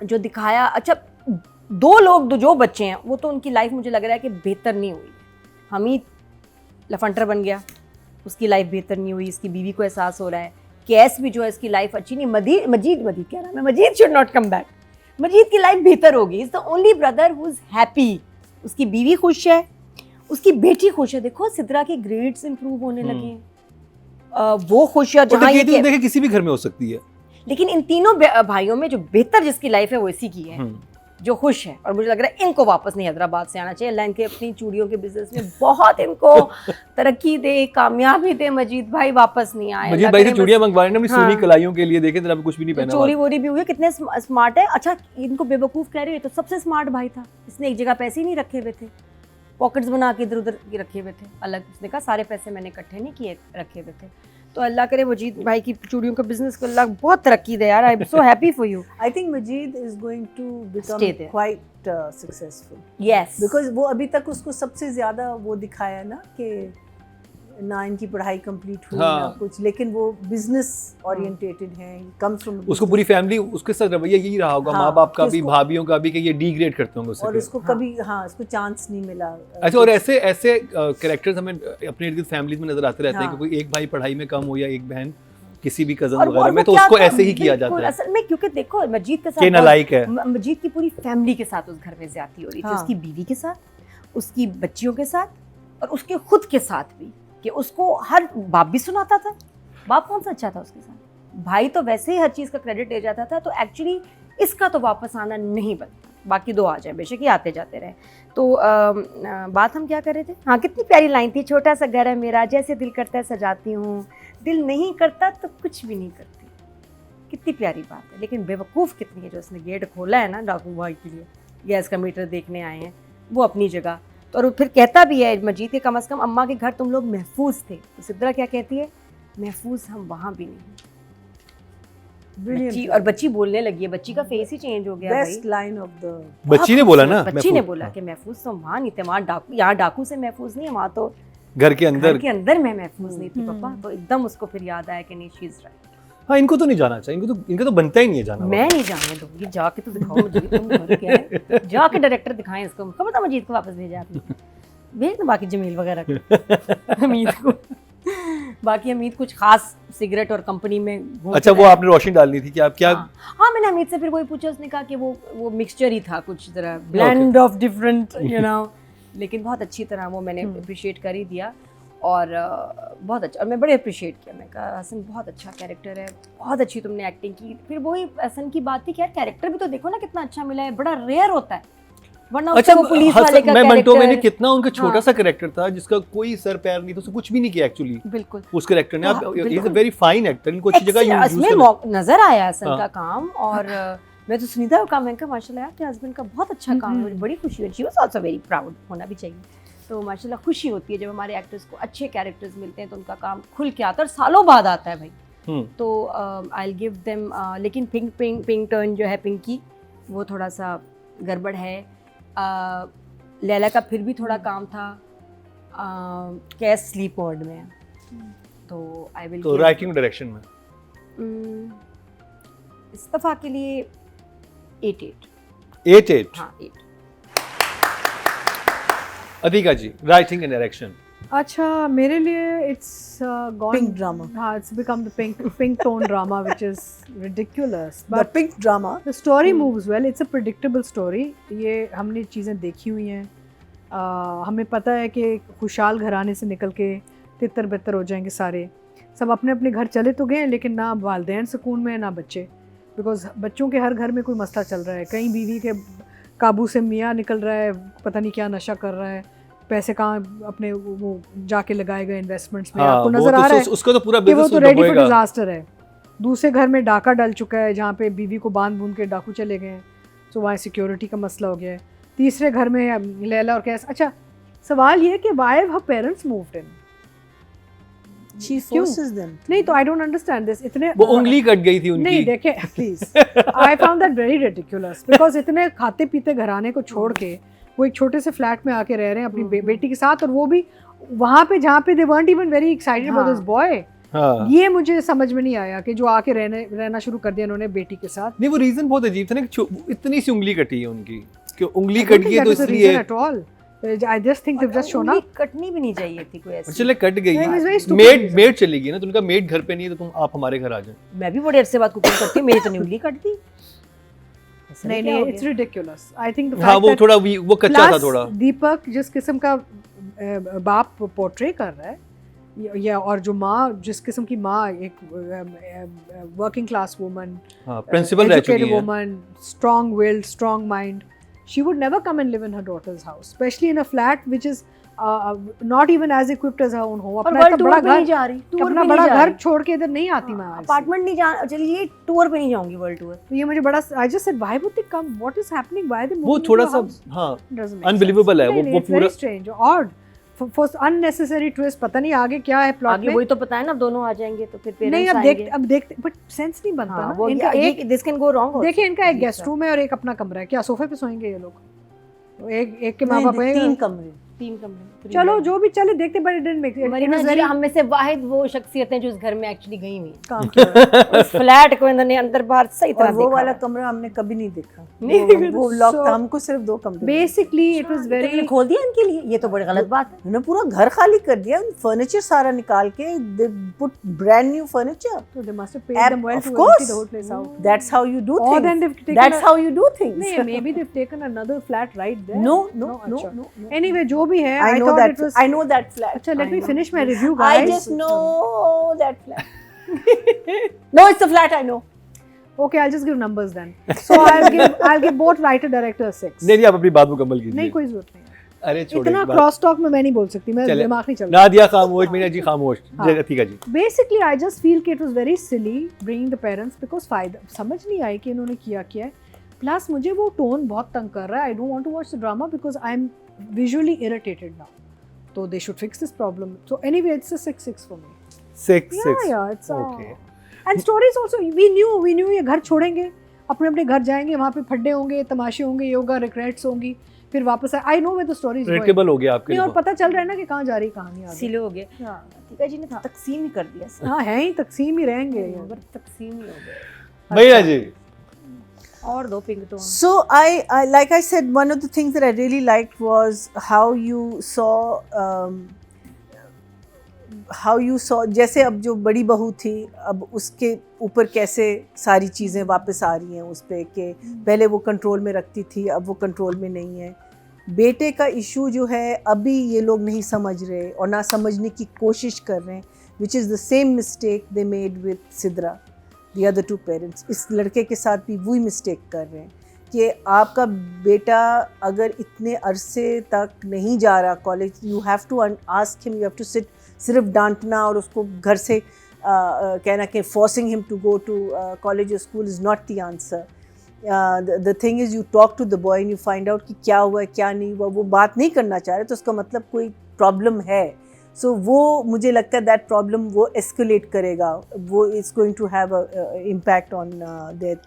जो दिखाया, अच्छा दो लोग जो बच्चे हैं वो तो उनकी लाइफ मुझे लग रहा है कि बेहतर नहीं हुई। हमीद लफंटर बन गया, उसकी लाइफ बेहतर नहीं हुई, इसकी बीवी को एहसास हो रहा है। कैस भी जो है इसकी लाइफ अच्छी नहीं, मजीद क्या नाम है, मजीद शुड नॉट कम बैक। मजीद की लाइफ बेहतर होगी, is the only brother who is happy. उसकी बीवी खुश है, उसकी बेटी खुश है। देखो सिद्रा के ग्रेड्स इंप्रूव होने लगे हैं, वो खुश है। जहाँ ये देखिए किसी भी घर में हो सकती है, लेकिन इन तीनों भाइयों में जो बेहतर जिसकी लाइफ है वो इसी की है, जो खुश है। और मुझे लग रहा है इनको वापस नहीं हैदराबाद से आना चाहिए। अल्लाह इनके अपनी चूड़ियों के बिजनेस में बहुत इनको तरक्की दे, कामयाबी दे। मजीद भाई वापस नहीं आए। मजीद भाई से चूड़ियां मंगवाने अपनी सोनी कलाइयों के लिए, देखे जरा कुछ भी नहीं पहना, चोरी वोरी भी हुई है। कितने स्मार्ट है। अच्छा इनको बेवकूफ़ कह रही है, तो सबसे स्मार्ट भाई था। इसने एक जगह पैसे ही नहीं रखे हुए थे, पॉकेट्स बना के इधर उधर रखे हुए थे अलग। उसने कहा सारे पैसे मैंने इकट्ठे नहीं किए, रखे हुए थे। तो अल्लाह करे मजीद भाई की चूड़ियों का बिजनेस को अल्लाह बहुत तरक्की दे यार। I am so happy for you. I think Majid is going to become Stay there. quite successful. Yes. Because वो अभी तक उसको सबसे ज़्यादा वो दिखाया ना कि ना इनकी पढ़ाई कंप्लीट हुई ना कुछ, लेकिन वो बिजनेस ओरिएंटेटेड है, कम्स फ्रॉम। उसको पूरी फैमिली उसके साथ रवैया यही रहा होगा, माँ बाप का भी, भाभीयों का भी, कि ये डिग्रेड करते होंगे उससे, और उसको कभी उसको चांस नहीं मिला। अच्छा, और ऐसे कैरेक्टर्स हमें अपने इर्द फैमिलीज में नजर आते रहते हैं कि कोई एक भाई पढ़ाई में कम हो या एक बहन किसी भी कजन वगैरह में, तो उसको ऐसे ही किया जाता है असल में। क्योंकि देखो मजीद के साथ नालायक है, मजीद की पूरी फैमिली के साथ उस घर में ज्यादती हो रही थी। उसकी बीवी के साथ, उसकी बच्चियों के साथ, और उसके खुद के साथ भी, कि उसको हर बाप भी सुनाता था। बाप कौन सा अच्छा था उसके साथ, भाई तो वैसे ही हर चीज़ का क्रेडिट ले जाता था। तो एक्चुअली इसका तो वापस आना नहीं बनता। बाकी दो आ जाए, बेशक ही आते जाते रहे। तो बात हम क्या कर रहे थे, हाँ कितनी प्यारी लाइन थी, छोटा सा घर है मेरा, जैसे दिल करता है सजाती हूँ, दिल नहीं करता तो कुछ भी नहीं करती। कितनी प्यारी बात है। लेकिन बेवकूफ़ कितनी है जो उसने गेट खोला है ना डाकू भाई के लिए, गैस का मीटर देखने आए हैं, वो अपनी जगह। तो और फिर कहता भी है मजीद के, कम से कम अम्मा के घर तुम लोग महफूज थे। तो सिद्रा क्या कहती है, महफूज हम वहाँ भी नहीं। बच्ची, और बच्ची बोलने लगी है, बच्ची का फेस ही चेंज हो गया। बेस्ट लाइन ऑफ द बच्ची ने बोला ना, बच्ची ने बोला कि महफूज तो वहाँ नहीं थे, वहाँ डाकू, यहाँ डाकू से महफूज नहीं है, वहाँ तो घर के अंदर मैं महफूज नहीं थी पापा। तो एकदम उसको फिर याद आया कि नहीं शी इज राइट। हाँ, इनको तो नहीं जाना चाहिए, इनको तो बनता ही नहीं है जाना। मैं नहीं जाने दूंगी, जाके तो दिखाओ मुझे तुम घर क्या है, जाके डायरेक्टर दिखाएं इसको। खबर था मजीद को वापस भेजा आपने, भेज ना बाकी जमील वगैरह को हमीद को। बाकी हमीद कुछ खास सिगरेट और कंपनी में। अच्छा, वो आपने रोशनी डालनी थी कि आप क्या? हाँ मैंने हमीद से फिर वही पूछा, उसने कहा कि वो मिक्सचर ही था, कुछ तरह blend of different you know. लेकिन बहुत अच्छी तरह वो मैंने अप्रिशिएट कर ही दिया, और बहुत अच्छा। और मैं बड़े अप्रिशिएट किया, मैं कहा हसन बहुत अच्छा कैरेक्टर है, बहुत अच्छी तुमने एक्टिंग की। फिर वही हसन की बात थी कि यार कैरेक्टर भी तो देखो ना कितना अच्छा मिला है, बड़ा रेयर होता है। वरना अच्छा उसका वो पुलिस वाले का मैं मंटो मैंने कैरेक्टर कितना उनका छोटा हाँ। सा कैरेक्टर था जिसका कोई सर पैर नहीं था, उसने कुछ भी नहीं किया एक्चुअली बिल्कुल उस कैरेक्टर ने। हाँ, आप इज अ बिल्कुल। वेरी फाइन एक्टर, इनको अच्छी जगह यूज इसमें कर। नजर आया असल हाँ। का काम। और मैं तो सुनीता का काम मैंने कहा माशाल्लाह आपके हस्बैंड का बहुत अच्छा काम है, मुझे बड़ी खुशी हुई। She was also very proud, होना भी चाहिए। तो माशाल्लाह खुशी होती है जब हमारे एक्टर्स को अच्छे कैरेक्टर्स मिलते हैं तो उनका काम खुल के आता है और सालों बाद आता है भाई। तो आई विल गिव देम। लेकिन पिंक टर्न जो है पिंकी वो थोड़ा सा गड़बड़ है। लैला का फिर भी थोड़ा काम था, कैस स्लीप मोड में है। तो आई विल तो राइटिंग डायरेक्शन में इस दफ़ा के लिए 8 हाँ 8। अतिका जी, राइटिंग एंड डायरेक्शन। अच्छा मेरे लिए इट्स गॉन Pink drama. हाँ, it's become the pink tone drama which is ridiculous The but pink drama. the story moves well. It's a predictable story. ये हमने चीज़ें देखी हुई हैं। हमें पता है कि खुशहाल घराने से निकल के तितर बितर हो जाएंगे सारे, सब अपने अपने घर चले तो गए लेकिन ना वालदैन सुकून में ना बच्चे, बिकॉज बच्चों के हर घर में कोई मसला चल रहा है। कहीं बीवी के काबू से मियाँ निकल रहा है, पता नहीं क्या नशा कर रहा है, पैसे कहाँ अपने वो जाके लगाए गए इन्वेस्टमेंट्स में। आपको नजर आ रहा है उसका तो पूरा कि वो बिजनेस तो रेडी फॉर डिजास्टर है। दूसरे घर में डाका डल चुका है जहाँ पे बीवी को बांध बूंद के डाकू चले गए हैं, तो वहाँ सिक्योरिटी का मसला हो गया है। तीसरे घर में लैला और कैस। अच्छा सवाल ये है कि why her parents moved in, She forces them. नहीं तो आई डोंट अंडरस्टैंड दिस। इतने वो उंगली कट गई थी उनकी। नहीं देखे please, I found that very ridiculous because इतने खाते पीते घराने को छोड़ के वो एक छोटे से फ्लैट में आके रह रहे हैं अपनी बेटी के साथ, और वो भी वहाँ पे जहाँ पे दे weren't even very excited about this boy। हाँ। ये मुझे समझ में नहीं आया कि जो आके रहना शुरू कर दिया इन्होंने बेटी के साथ। नहीं वो रीजन बहुत अजीब था ना कि इतनी सी उंगली कटी है उनकी, कि उंगली कट गई है तो इसलिए। at all I just think they've just shown up। Katni भी नहीं चाहिए थी कोई ऐसी। चले कट गई, It was very stupid made चली गई ना, तो उनका मेड घर पे नहीं है तो आप हमारे घर आ जाए। मैं भी बड़े अरसे बाद कुकिंग करती हूँ, मेरी तो उंगली कट दी। ऐसा नहीं क्या हो नहीं इट्स गया? रिडिकुलस। आई थिंक द हाँ फैक्ट वो दैट थोड़ा वो कच्चा था प्लस थोड़ा। दीपक जिस किस्म का बाप पोर्ट्रे कर रहा है या और जो माँ जिस किस्म की माँ, एक वर्किंग क्लास वुमन, हाँ प्रिंसिपल रह चुकी educated है। woman, strong willed, strong mind, she would never come and live in her daughter's house, especially in a flat which is not even as equipped as her own home। और अपना world इतना tour बड़ा पे नहीं घर, जा रही, tour अपना पे बड़ा नहीं जा घर रही। छोड़ के इधर नहीं आती मैं आज से। अपार्टमेंट नहीं जा, चलिए टूर पे नहीं जाऊंगी वर्ल्ड टूर। तो ये मुझे बड़ा I just said why would they come, what is happening, why are they वो moving थोड़ा into सा a house? हाँ Doesn't make unbelievable sense। है नहीं, वो it's very पूरा। strange, odd, for unnecessary twist। पता नहीं आगे क्या है प्लॉट आगे में। वही तो पता है ना, अब दोनों आ जाएंगे तो फिर नहीं पेरेंट्स अब देखते बट सेंस नहीं बनता हाँ, ना। वो इनका एक दिस कैन गो रॉन्ग। देखिए इनका एक गेस्ट रूम है और एक अपना कमरा है, क्या सोफे पे सोएंगे ये लोग? एक के माँ नहीं, बाप तीन है। कमरे। 3 कमरे। चलो जो भी चले देखते, but it didn't make Marina ji हम में से वाहिद वो शख्सियतें जो इस घर में एक्चुअली गई हुई हैं। काम किया। उस फ्लैट को इन्होंने अंदर बाहर सही तरह और वो देखा वाला हुआ है। कमरा हमने कभी नहीं देखा। नहीं, वो लॉक so- था, हमको सिर्फ 2 कमरे मिले। बेसिकली इट वाज तो इन्होंने वेरी खोल दिया इनके लिए, ये तो बड़ी गलत बात है। उन्होंने पूरा घर खाली कर दिया, फर्नीचर सारा निकाल के, they put brand new furniture. so they must have paid them well Of to course. empty the whole place out। That's how you do Or things. then they've taken That's a- how you do things. नहीं maybe they've taken another flat right there। No, no, no, अच्छा। no, no. Anyway जो भी है I I know thought that. it was I know that flat. अच्छा let I me know. finish my review I guys। just know that flat. No, it's the flat I know. Okay I'll just give numbers then। so I'll give both writer director 6। नहीं आप अपनी बात मुकम्मल कीजिए। नहीं कोई जरूरत नहीं है, अरे छोड़िए इतना इस बात। क्रॉस टॉक में मैं नहीं बोल सकती, मैं चले। दिमाग नहीं चलता। नादिया खामोश, मीना जी खामोश। हाँ। अतिका जी। बेसिकली आई जस्ट फील कि it was very silly bringing the parents because फायदा समझ नहीं आई कि इन्होंने किया क्या है। प्लस मुझे वो टोन बहुत तंग कर रहा है। I don't want to watch the drama because I am visually irritated now, तो they should fix this problem. So anyway it's a 6 for me. 6 या it's Okay. And stories also we knew ये घर छोड़ेंगे, अपने अपने घर जाएंगे, वहाँ पे फड्डे होंगे, तमाशे होंगे, योगा रिग्रेट्स होंगी, फिर वापस I know where the story is going. Predictable हो गया आपके नहीं और लिए। पता चल रहा है ना कि कहाँ जा रही कहानी आगे। सिले हो गए। हाँ अतिका जी ने तकसीम ही कर दिया। हाँ है ही, तकसीम ही रहेंगे। तकसीम ही हो गए। भैया जी और 2 pink tone. So I like I said, one of the things that I really liked was how you saw जैसे अब जो बड़ी बहू थी, अब उसके ऊपर कैसे सारी चीज़ें वापस आ रही हैं उस पे, कि पहले वो कंट्रोल में रखती थी, अब वो कंट्रोल में नहीं है। बेटे का इशू जो है अभी ये लोग नहीं समझ रहे और ना समझने की कोशिश कर रहे हैं, which is the same mistake they made with Sidra, the other 2 parents. इस लड़के के साथ भी वही मिस्टेक कर रहे हैं कि आपका बेटा अगर इतने अरसे तक नहीं जा रहा college, you have to ask him, you have to sit, सिर्फ डांटना और उसको घर से कहना कि forcing him to go to college or school is not the answer. The thing is, you talk to the boy and you find out कि क्या हुआ है क्या नहीं हुआ. वो बात नहीं करना चाह रहे तो उसका मतलब कोई प्रॉब्लम है. सो वो मुझे लगता है दैट प्रॉब्लम वो एस्केलेट करेगा, वो it's going to have a impact on that.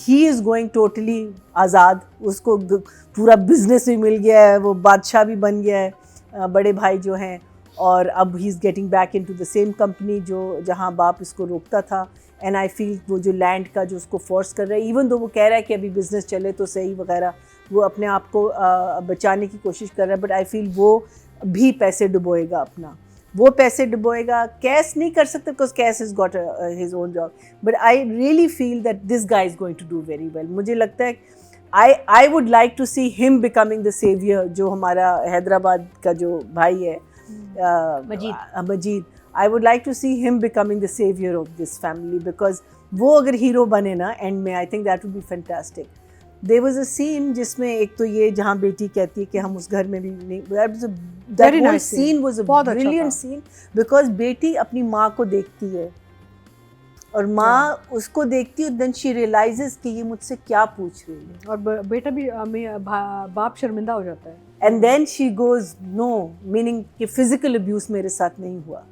He is going totally आज़ाद, उसको पूरा बिजनेस भी मिल गया है, वो बादशाह भी बन गया है, बड़े भाई जो हैं, और अब he is getting back into the same company जो जहाँ बाप इसको रोकता था. एंड आई फील वो जो लैंड का जो उसको फोर्स कर रहा है, इवन दो वो कह रहा है कि अभी बिज़नेस चले तो सही वगैरह, वो अपने आप को बचाने की कोशिश कर रहा है, बट आई फील वो भी पैसे डुबोएगा अपना, वो पैसे डुबोएगा. कैश नहीं कर सकते बिकॉज कैश is got his own job, but I really feel that this guy is going to do very well. मुझे लगता है I would like to see him becoming the saviour, जो हमारा हैदराबाद का जो भाई है मजीद, I would like to see him becoming the savior of this family, because वो अगर हीरो बने ना एंड में, I think that would be fantastic. There was a scene जिसमें एक तो ये जहाँ बेटी कहती है कि हम उस घर में भी नहीं, that whole scene was a brilliant scene, because बेटी अपनी माँ को देखती है और माँ उसको देखती है, then she realizes कि ये मुझसे क्या पूछ रही है, और बेटा भी बाप शर्मिंदा हो जाता है. and then she goes no, meaning कि physical abuse मेरे साथ नहीं हुआ,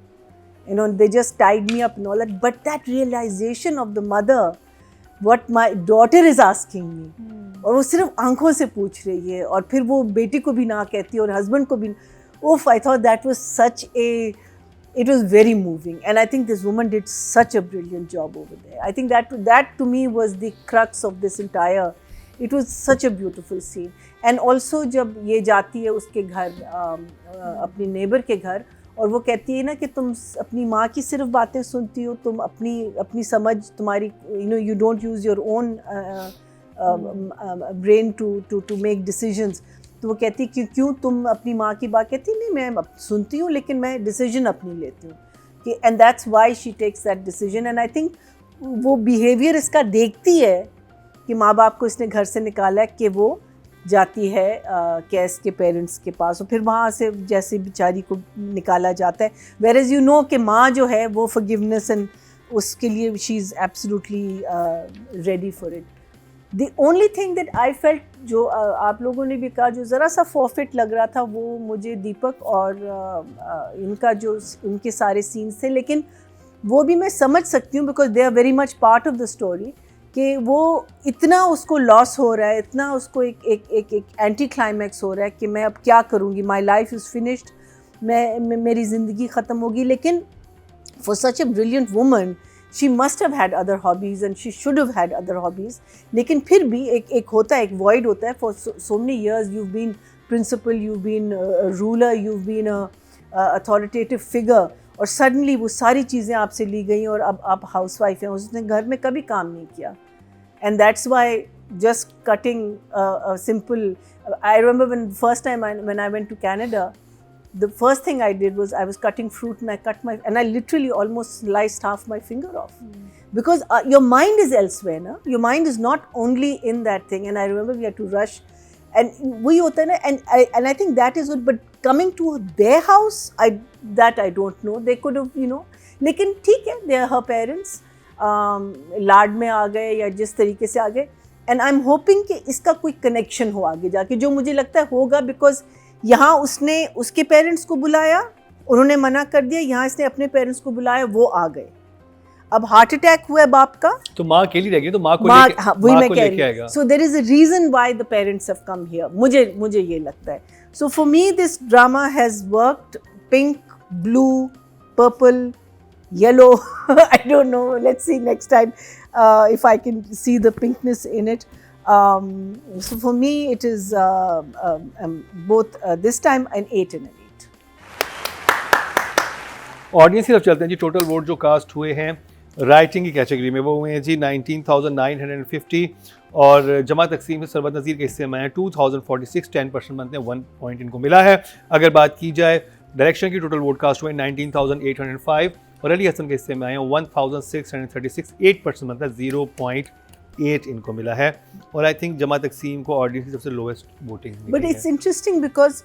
you know, they just tied me up and all that, but that realization of the mother, what my daughter is asking me, और वो सिर्फ आंखों से पूछ रही है, और फिर वो बेटी को भी ना कहती है और हस्बैंड को भी. Oof, I thought that was it was very moving, and I think this woman did such a brilliant job over there. I think that to me was the crux of this entire. It was such a beautiful scene. And also जब ये जाती है उसके घर, अपनी neighbour के घर, और वो कहती है ना कि तुम अपनी माँ की सिर्फ बातें सुनती हो, तुम अपनी समझ तुम्हारी, you don't use your own brain to make decisions. तो वो कहती है क्यों तुम अपनी माँ की बात कहती नहीं, मैं सुनती हूँ लेकिन मैं डिसीजन अपनी लेती हूँ कि, and that's why she takes that decision. And I think वो बिहेवियर इसका देखती है कि माँ बाप को इसने घर से निकाला है, कि वो जाती है कैस के पेरेंट्स के पास, और फिर वहाँ से जैसे बेचारी को निकाला जाता है, वेयर एज यू नो कि माँ जो है वो फॉरगिवनेस एंड उसके लिए she is absolutely ready for it. The only thing that I felt, जो आप लोगों ने भी कहा, जो ज़रा सा फॉरफिट लग रहा था, वो मुझे दीपक और इनका जो उनके सारे सीन्स थे, लेकिन वो भी मैं समझ सकती हूँ because they are very much part of the story, कि वो इतना उसको लॉस हो रहा है, इतना उसको एक एंटी क्लाइमैक्स हो रहा है कि मैं अब क्या करूँगी, माई लाइफ इज़ फिनिश्ड, मेरी ज़िंदगी ख़त्म होगी. लेकिन for such a brilliant woman, she must have had other hobbies and she should have had other hobbies. लेकिन फिर भी एक होता है, एक वॉइड होता है. For so many years you been principal, you been ruler, you been authoritative figure, और सडनली वो सारी चीज़ें आपसे ली गई और अब आप हाउस वाइफ हैं. उसने घर में कभी काम नहीं किया, and that's why just cutting simple. I remember when first time when I went to Canada, the first thing I did was I was cutting fruit, and I literally almost sliced half my finger off, because your mind is elsewhere, na? Your mind is not only in that thing. And I remember we had to rush, and we hota na, and I think that is good. But coming to their house, I don't know. They could have, लेकिन ठीक है, they are her parents. लाड में आ गए या जिस तरीके से आ गए, and I'm hoping कि इसका कोई connection हो आगे जाके, जो मुझे लगता है होगा, because यहाँ उसने उसके पेरेंट्स को बुलाया, उन्होंने मना कर दिया, यहाँ इसने अपने पेरेंट्स को बुलाया, वो आ गए. अब हार्ट अटैक हुआ है बाप का, तो माँ अकेली रह गई, तो माँ को लेके आएगा. So there is a reason why the parents have come here. मुझे ये लगता है. So for me this drama has worked. Pink, blue, purple, yellow, I don't know, let's see next time if I can see the pinkness in it. So for me it is both this time an 8 and an 8. Audience की तरफ चलते हैं जी. Total vote जो cast हुए हैं writing की category में, वो हुए हैं जी 19,950, और जमा तकसीम से सरबत नज़ीर के हिस्से में है 2,046, 10% बनते हैं, 1 पॉइंट इनको मिला है. अगर बात की जाए डायरेक्शन की, टोटल वोट कास्ट हुए 19,805, और अली हसन के हिस्से में आए हैं 1,636, 8% बनता है, 0.8 8 इनको मिला है और आई थिंक जमा तकसीम को ऑडियंस की सबसे lowest voting but it's interesting because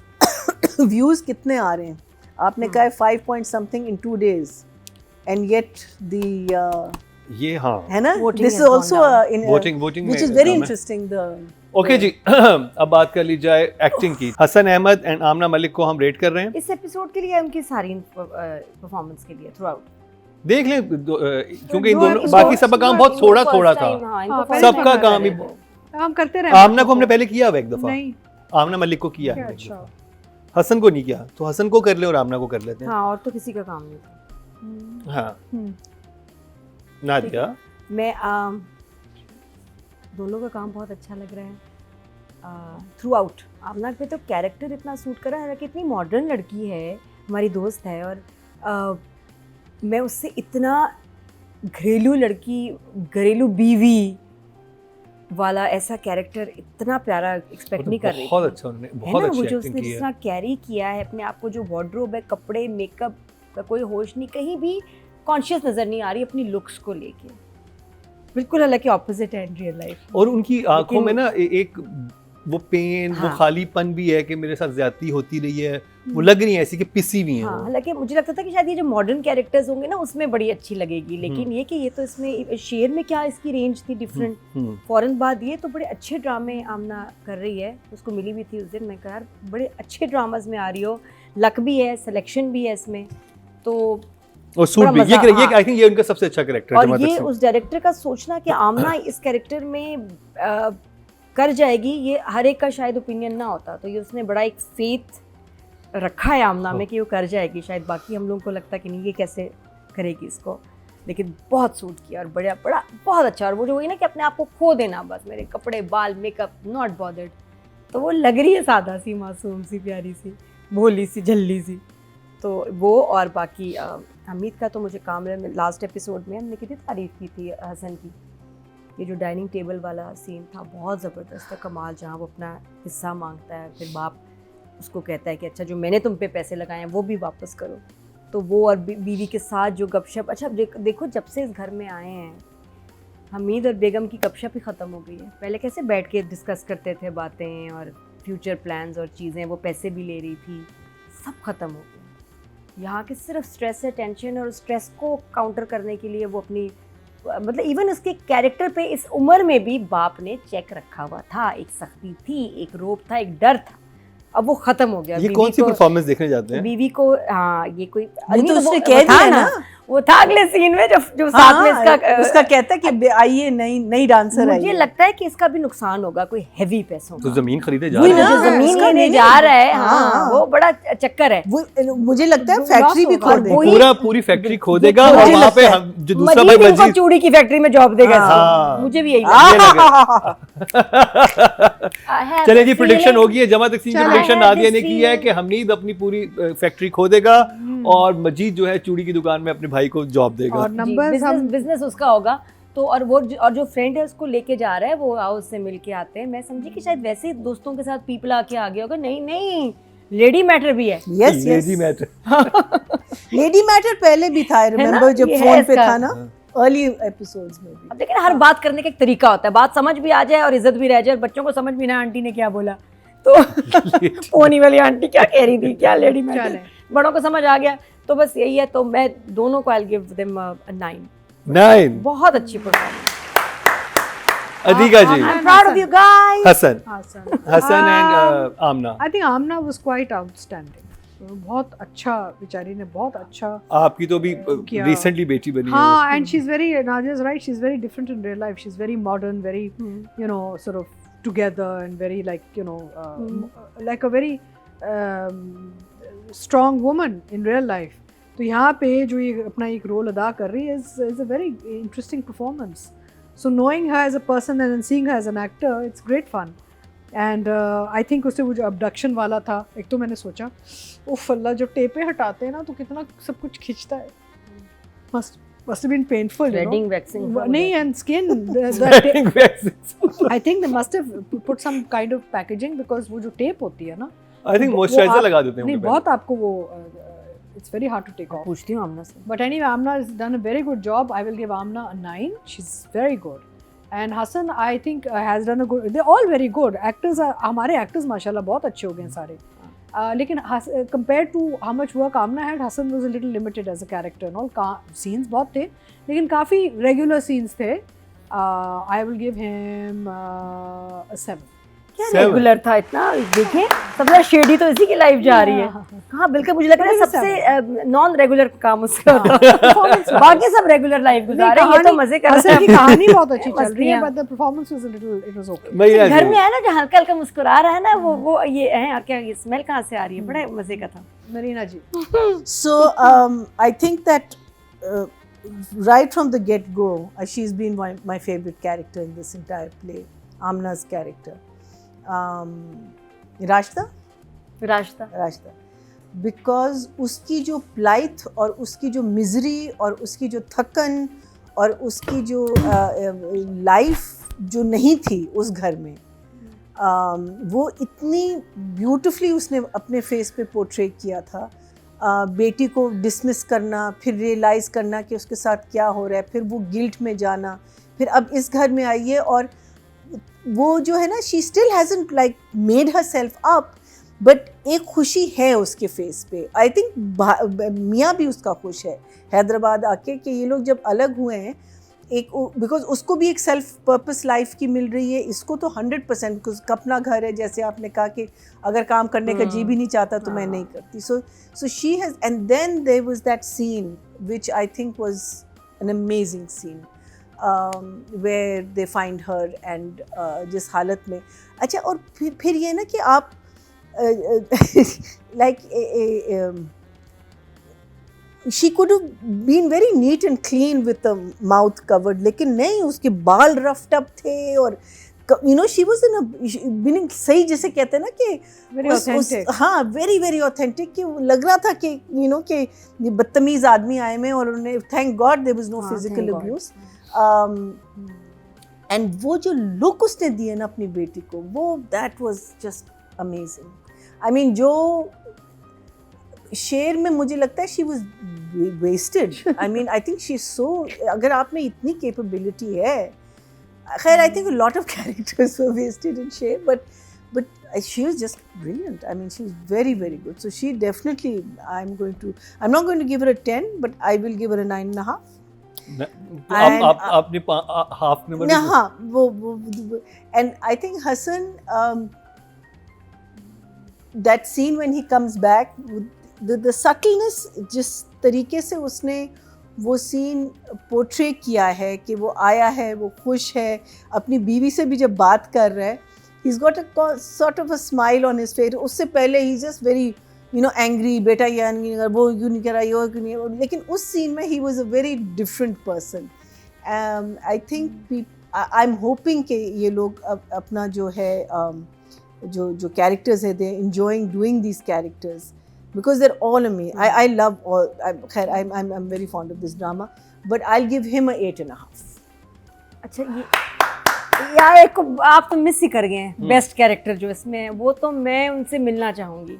views कितने आ रहे हैं आपने कहा 5 point something in 2 days and yet the ये हाँ है ना Voting this is has gone also down. voting which में is very नाम है। interesting the ओके जी अब बात कर ली जाए एक्टिंग की। हसन अहमद एंड आमना मलिक को हम रेट कर रहे हैं। इस एपिसोड के लिए उनकी सारी परफॉर्मेंस के लिए थ्रू आउट देख लें क्योंकि इन दोनों बाकी सबका काम बहुत थोड़ा थोड़ा था, सबका काम ही हम करते रहे। आमना को हमने पहले किया हुआ एक दफा, नहीं आमना मलिक को किया है, अच्छा हसन को नहीं किया, तो हसन को कर ले और आमना को कर लेते हैं। हाँ और तो किसी का काम नहीं था। हाँ नादिया मैं दोनों का काम बहुत अच्छा लग रहा है थ्रू आउट। आमना पे तो कैरेक्टर इतना सूट करा है, हालांकि इतनी मॉडर्न लड़की है, हमारी दोस्त है और मैं उससे इतना घरेलू लड़की, घरेलू बीवी वाला ऐसा कैरेक्टर इतना प्यारा एक्सपेक्ट नहीं कर रही बहुत थी। अच्छा उन्होंने है बहुत ना, अच्छी वो जो एक्टिंग उसने की जिस है। तरह कैरी किया है अपने आप को, जो वार्डरोब है, कपड़े, मेकअप का कोई होश नहीं, कहीं भी कॉन्शियस नजर नहीं आ रही अपनी लुक्स को लेके, बिल्कुल हालांकि ऑपोजिट है इन रियल लाइफ। और उनकी आंखों में ना एक वो पेन, वो हाँ। खालीपन भी है कि मेरे साथ ज्यादती होती रही है, वो लग रही है ऐसी कि पिसी हुई है हाँ, वो। हालांकि मुझे लगता था कि शायद ये जो मॉडर्न कैरेक्टर्स होंगे ना उसमें बड़ी अच्छी लगेगी, लेकिन ये कि ये तो इसमें शेर में क्या इसकी रेंज थी डिफरेंट। फौरन बाद ये तो बड़े अच्छे ड्रामे आमना कर रही है, उसको मिली भी थी उस दिन, मैं कहा यार बड़े अच्छे ड्रामाज में आ रही हो, लक भी है, सिलेक्शन भी है इसमें, तो और सूट बड़ा भी मजा, ये हाँ। आई थिंक ये उनका सबसे अच्छा कैरेक्टर है और जमा ये तकसीम। उस डायरेक्टर का सोचना कि आमना इस कैरेक्टर में कर जाएगी, ये हर एक का शायद ओपिनियन ना होता, तो ये उसने बड़ा एक फेथ रखा है आमना में कि वो कर जाएगी। शायद बाकी हम लोगों को लगता कि नहीं ये कैसे करेगी इसको, लेकिन बहुत सूट किया और बड़ा बड़ा बहुत अच्छा। और वो जो वही ना कि अपने आप को खो देना, बस मेरे कपड़े, बाल, मेकअप, नॉट बॉदर्ड, तो वो लग रही है सादा सी, मासूम सी, प्यारी सी, भोली सी, झल्ली सी, तो वो। और बाकी हमीद का तो मुझे काम में लास्ट एपिसोड में हमने कितनी तारीफ की थी हसन की, ये जो डाइनिंग टेबल वाला सीन था बहुत ज़बरदस्त था, कमाल, जहाँ वो अपना हिस्सा मांगता है, फिर बाप उसको कहता है कि अच्छा जो मैंने तुम पे पैसे लगाए हैं वो भी वापस करो, तो वो और बीवी के साथ जो गपशप, अच्छा देखो जब से इस घर में आए हैं हमीद और बेगम की गपशप ही ख़त्म हो गई है। पहले कैसे बैठ के डिस्कस करते थे बातें और फ्यूचर प्लान्स और चीज़ें, वो पैसे भी ले रही थी, सब ख़त्म हो गया। यहाँ के सिर्फ स्ट्रेस है, टेंशन, और स्ट्रेस को काउंटर करने के लिए वो अपनी, मतलब इवन उसके कैरेक्टर पे इस उम्र में भी बाप ने चेक रखा हुआ था, एक सख्ती थी, एक रोब था, एक डर था, अब वो खत्म हो गया। ये कौन सी परफॉर्मेंस देखने जाते हैं? बीवी को, हाँ ये कोई तो उसने कह दिया ना, वो था अगले सीन में जो साथ में इसका उसका कहता है कि आइए नई डांसर आई मुझे लगता है कि इसका भी नुकसान होगा कोई हैवी पैसों तो का। जमीन खरीदे जा वही रहे ना, हैं। जो जमीन उसका लेने नहीं, जा रहा है, हाँ। हाँ वो बड़ा चक्कर है। वो मुझे लगता है वो फैक्ट्री loss भी होगा। खोल देगा। वही- पूरी फैक्ट्री खो देगा मुझे और वहाँ पे लगता है। जो दूसरा भाई मजीद इनको वजीर चूड़ी की फैक्ट्री में जॉब देगा हाँ। मुझे भी यही ये लग रहा है। चले जी, प्रेडिक्शन होगी है, जमा तकसीम की चलो। Prediction I have Nadia this ने की है कि हमीद अपनी पूरी फैक्ट्री खो देगा और मजीद जो है चूड़ी की दुकान में अपने भाई को जॉब देगा। और नंबर्स हम बिजनेस उसका होगा, तो और जो फ्रेंड है उसको लेके जा रहा है, वो हाउस से मिल के आते हैं। मैं समझी कि शायद वैसे ही दोस्तों के साथ पीपल आके आ गया होगा, नहीं लेडी मैटर भी है। Yes lady matter lady matter पहले भी था, रिमेंबर जब ये है फोन पे इसका। था ना अर्ली एपिसोड्स में भी। अब लेकिन हर बात करने का एक तरीका होता है, बात समझ भी आ जाए और इज्जत भी रह जाए, बच्चों को समझ भी ना आंटी ने क्या बोला, तो पोनी वाली आंटी क्या कह रही थी, क्या लेडी मैटर, चले। बड़ों को समझ आ गया, तो बस यही है। तो मैं दोनों को आई गिव देम 9, 9। बहुत अच्छी performance. Adika ji, I am proud of you guys. Hassan Hassan. And Amna, I think Amna was quite outstanding. बहुत अच्छा, बेचारी ने बहुत अच्छा आपकी तो भी क्या? रिसेंटली बेटी बनी है। हाँ, and she's very, Nadia's right, she's very different in real life. She's very modern, very, you know, sort of together and very like, you know, like a very strong woman in real life. तो यहाँ पे जो ये अपना एक role अदा कर रही है is a very interesting performance. So knowing her as a person and then seeing her as an actor, it's great fun. And I think उससे वो जो अबडक्शन वाला था, एक तो मैंने सोचा उफ अल्लाह, जब टेपे हटाते हैं ना तो कितना सब कुछ खिंचता है, must have been painful, you know. Threading, waxing, नहीं, and skin I think they must have put some kind of packaging because वो जो टेप होती है ना, आई थिंक वो मॉइस्चराइजर आप- लगा देते हैं नहीं उनके बहुत आपको वो it's very hard to take off. पूछती हूँ आमना से। But anyway, Amna has done a very good job. I will give Amna a 9. She's very good. And Hassan, I think, has done a good. They're all very good actors. हमारे actors माशाल्लाह बहुत अच्छे हो गए हैं सारे. लेकिन compared to how much work Amna had, Hassan was a little limited as a character and all. Scenes बहुत थे, लेकिन काफ़ी regular scenes थे. I will give him a 7. क्या रेगुलर था इतना, देखें सबसे शेडी तो इसी की लाइफ जा रही है. हाँ बिल्कुल, मुझे लग रहा है सबसे नॉन रेगुलर काम उसका होता है. बाकी सब रेगुलर लाइफ गुजार रहे हैं, ये तो मजे कर रहे हैं. की कहानी बहुत अच्छी चल रही है, but the performance was a little, it was okay. घर में आया ना जो हल्का हल्का मुस्कुरा रहा है ना, वो ये है. और क्या ये स्मेल कहाँ से आ रही है, बड़ा मजे का था. Marina ji. So I think that right from the get-go, she's been my favorite character in this entire play. Amna's character. राश्ता बिकॉज उसकी जो प्लाइथ और उसकी जो मिजरी और उसकी जो थकन और उसकी जो लाइफ जो नहीं थी उस घर में, वो इतनी ब्यूटिफुली उसने अपने फेस पे पोर्ट्रे किया था. बेटी को डिसमिस करना, फिर रियलाइज़ करना कि उसके साथ क्या हो रहा है, फिर वो गिल्ट में जाना, फिर अब इस घर में आई है और वो जो है ना, she still hasn't like made her self up, but एक खुशी है उसके फेस पे. आई थिंक मियाँ भी उसका खुश है हैदराबाद आके कि ये लोग जब अलग हुए हैं, एक बिकॉज उसको भी एक सेल्फ पर्पस लाइफ की मिल रही है, इसको तो 100% बिकॉज अपना घर है. जैसे आपने कहा कि अगर काम करने का जी भी नहीं चाहता तो मैं नहीं करती. So she has, and then there was that scene which I think was an amazing scene where they find her and जिस हालत में. अच्छा, और फिर ये ना कि आप like she could have been very neat and clean with the mouth covered, लेकिन नहीं, उसके बाल roughed up थे और you know she was in a meaning सही जैसे कहते हैं ना कि very authentic. हाँ, very very authentic, कि लग रहा था कि you know कि बदतमीज आदमी आए में और उन्हें thank God there was no physical abuse. And वो जो लुक उसने दिया ना अपनी बेटी को, वो that was just amazing. I mean जो शेर में मुझे लगता है she was wasted. I mean I think she so, अगर आप में इतनी कैपेबिलिटी है, खैर I think a lot of characters were wasted in Sher, but she was just brilliant. I mean, she was very very good. So she definitely, I'm not going to give her a 10, but I will give her a 9.5. आपने half number. हाँ, वो and I think Hassan, that scene when he comes back, the subtleness, जिस तरीके से उसने वो scene portray किया है कि वो आया है, वो खुश है, अपनी बीवी से भी जब बात कर रहा है, he's got a sort of a smile on his face. उससे पहले he's just very angry, बेटा ये नहीं कर, वो क्यों नहीं करा, ये क्यों नहीं. लेकिन उस सीन में he was a very different person. I think I'm hoping कि ये लोग अपना जो है जो characters है, they're enjoying doing these characters because they're all amazing. I love all. I'm very fond of this drama, but I'll give him a 8.5. अच्छा, ये यार एक आप तो मिस ही कर गए हैं बेस्ट कैरेक्टर जो इसमें है, वो तो मैं उनसे मिलना चाहूँगी.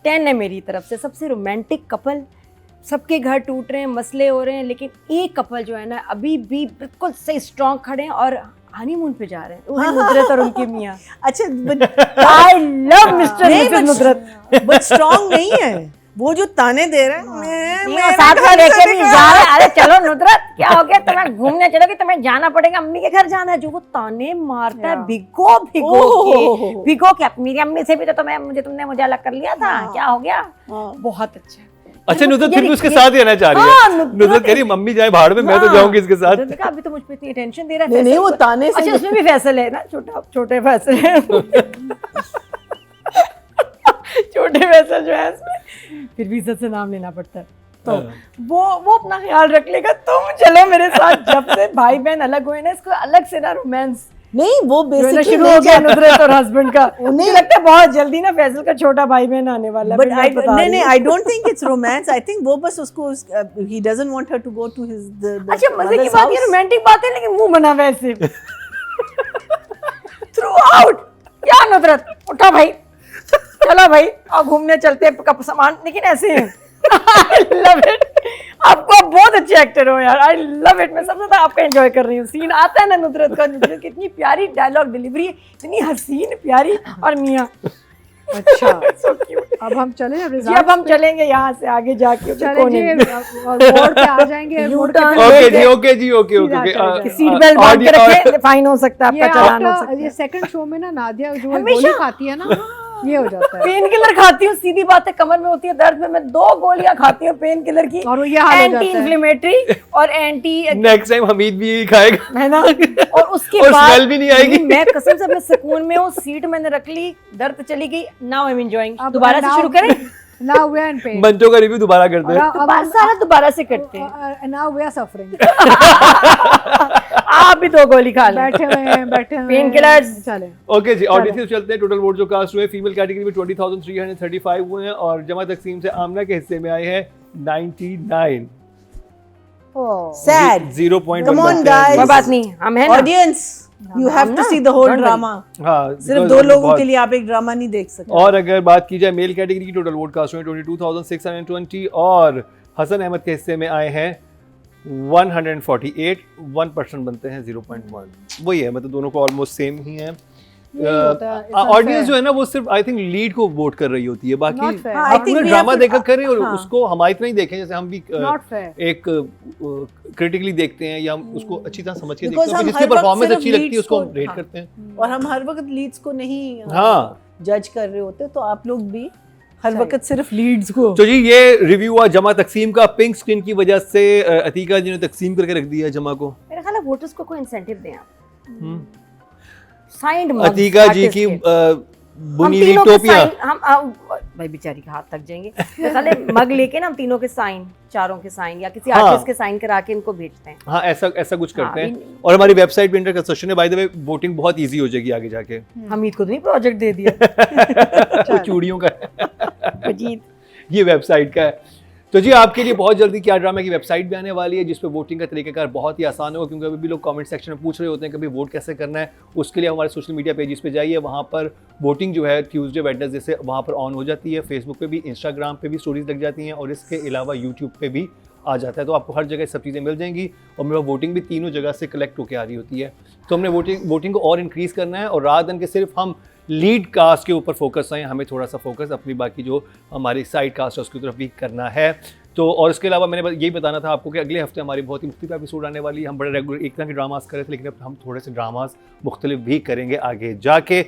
10 है मेरी तरफ से. सबसे रोमांटिक कपल, सबके घर टूट रहे हैं, मसले हो रहे हैं, लेकिन एक कपल जो है ना अभी भी बिल्कुल सही स्ट्रॉन्ग खड़े हैं और हनीमून पे जा रहे हैं. वो नुदरत और उनके मियाँ. अच्छा, I love mister नुदरत. But strong नहीं है वो, जो ताने दे रहे हैं. मैं साथ में लेके भी जा रहे हैं. अरे चलो नुदरत, क्या हो गया, तुम्हें घूमने चलो कि तुम्हें जाना पड़ेगा, अम्मी के घर जाना है. जो वो ताने मारता है भिगो के मेरी अम्मी से भी तो मुझे अलग कर लिया था, क्या हो गया. बहुत अच्छा. अच्छा, नुदरत फिर भी उसके साथ ही रहना चाह रही है. नुदरत कह रही मम्मी जाए भाड़ में, मैं तो जाऊंगी इसके साथ. अभी तो मुझ पे इतनी टेंशन दे रहा है. नहीं, वो ताने से. अच्छा, उसमें भी फैसल है ना, छोटे फैसल छोटे फैसल जो है इसमें, फिर भी इज्जत से नाम लेना पड़ता है. तो वो अपना ख्याल रख लेगा. तुम चलो मेरे साथ. जब से भाई बहन अलग हुए ना, इसको अलग से ना रोमांस नहीं, वो बेसिकली शुरू हो गया नुदरत और हस्बैंड का. उन्हें लगता है बहुत जल्दी ना फैसल का छोटा भाई बहन आने वाला है. बट नहीं, I don't think it's romance. I think वो बस उसको, he doesn't want her to go to his. अच्छा, मजे की बात, ये रोमांटिक बात है, लेकिन मुंह बना वैसे थ्रू आउट. क्या नुदरत, उठा भाई, चलो भाई और घूमने चलते हैं, कप सामान, लेकिन ऐसे हैं. I love it. आपको आप बहुत अच्छे एक्टर हो यार, आई लव इट। मैं सबसे ज्यादा आपका एंजॉय कर रही हूँ। सीन आता है ना नुसरत का, नुसरत की इतनी प्यारी डायलॉग डिलीवरी, इतनी हसीन प्यारी, और मियाँ अच्छा so cute। अब हम चले जी अब हम चलेंगे यहाँ से आगे जाके चले कोने जी, में। बोर्ड पे आ जाएंगे, बोर्ड पे U-turn ओके जी ओके सीट बेल्ट बांध के रखे, फाइन हो सकता है, ये आपका चालान हो सकता ये है। सेकंड शो में ना नादिया जो हमेशा- गोली खाती है ना, ये हो जाता है पेन किलर खाती हूँ, सीधी बात है, कमर में होती है दर्द में, मैं 2 गोलियां खाती हूँ पेन किलर की, और वो ये हाल हो जाता एंटी है। इन्फ्लेमेटरी और एंटी, नेक्स्ट टाइम हमीद भी यही खाएगा है ना। और उसके और बाद स्मेल भी नहीं आएगी। मैं कसम से अपने सुकून में हूँ, सीट मैंने रख ली, दर्द चली गई, नाउ आई एम एंजॉयिंग। अब दोबारा से now- शुरू करें? Now we are in pain. बंचों का रिव्यू दोबारा करते हैं दोबारा सारा दोबारा से करते हैं। Now we are suffering. आप भी 2 गोली खा लें। बैठे हुए हैं, बैठे हुए हैं। Painkillers। चले ओके जी ऑडियंस चलते हैं। टोटल वोट जो कास्ट हुए फीमेल कैटेगरी में 20,335 हुए हैं और जमा तकसीम से आमना के हिस्से में आए हैं 99। Sad. 0.1 Come on, बनते हैं। guys. कोई बात नहीं, हम हैं ना। Audience, you have to see the whole drama. हाँ सिर्फ because 2 लोगों बहुत- के लिए आप एक ड्रामा नहीं देख सकते। और अगर बात की जाए मेल कैटेगरी की टोटल वोट कास्ट हुए 22,620 और हसन अहमद के हिस्से में आए हैं 148। 1% बनते हैं 0.1। वही है, मतलब दोनों को ऑलमोस्ट सेम ही है। यही होता है, it's ऑडियंस unfair. जो है ना वो सिर्फ आई थिंक लीड को वोट कर रही होती है, बाकी Not fair. हाँ, I आप think पूरा we ड्रामा have to- देखा करें और हाँ। उसको हमारी तरह ही देखें जैसे हम भी Not fair. एक क्रिटिकली देखते हैं या हम उसको अच्छी तरह समझ के Because देखते हैं, हम जिसकी हर वक्त परफॉर्मेंस सिर्फ अच्छी लगती है leads उसको हम को- रेट हाँ। करते हैं। और हम हर वक्त लीड्स को नहीं हाँ जज कर रहे होते, तो आप लोग भी हर वक्त सिर्फ लीड्स को। तो जी ये रिव्यू हुआ जमा तकसीम का। पिंक स्क्रीन की वजह से अतीका जी ने तकसीम करके रख दिया है जमा को। मेरा ख्याल है वोटर्स को कोई इंसेंटिव दें आप। हम्म। साइंड अतीका जी की बुनी हुई टोपियां। हम भाई बेचारी के हाथ तक जाएंगे। मेरे ख्याल है मग लेके ना हम तीनों के साइन, चारों के साइन या किसी हाँ। आर्टिस्ट के साइन करा के इनको भेजते हैं। हाँ ऐसा कुछ करते हाँ, हैं। और हमारी वेबसाइट पे इंटर कंस्ट्रक्शन है, बाय द वे वोटिंग बहुत इजी हो जाएगी आगे जाके। हमीद को तो नहीं प्रोजेक्ट दे दिया। वो चूड़ियों का है। अजीत ये वेबसाइट का है। तो जी आपके लिए बहुत जल्दी क्या ड्रामा की वेबसाइट भी आने वाली है जिस पे वोटिंग का तरीकाकार बहुत ही आसान होगा, क्योंकि अभी भी लोग कमेंट सेक्शन में पूछ रहे होते हैं कि भाई वोट कैसे करना है। उसके लिए हमारे सोशल मीडिया पेजेस पे जाइए, वहाँ पर वोटिंग जो है ट्यूसडे वेडनेसडे से वहाँ पर ऑन हो जाती है। फेसबुक पे भी, इंस्टाग्राम पे भी स्टोरीज लग जाती हैं और इसके अलावा यूट्यूब पे भी आ जाता है। तो आपको हर जगह सब चीज़ें मिल जाएंगी और मेरा वोटिंग भी तीनों जगह से कलेक्ट होकर आ रही होती है। तो हमने वोटिंग को और इंक्रीज़ करना है और रात दिन के सिर्फ हम लीड कास्ट के ऊपर फोकस है, हमें थोड़ा सा फोकस अपनी बाकी जो हमारी साइड कास्ट है उसकी तरफ भी करना है। तो और इसके अलावा मैंने यही बताना था आपको कि अगले हफ्ते हमारी बहुत ही मुख्तलिफ एपिसोड आने वाली है। हम बड़े रेगुलर एक तरह के ड्रामास कर रहे थे, लेकिन अब हम थोड़े से ड्रामास मुख्तलिफ भी करेंगे आगे जाके।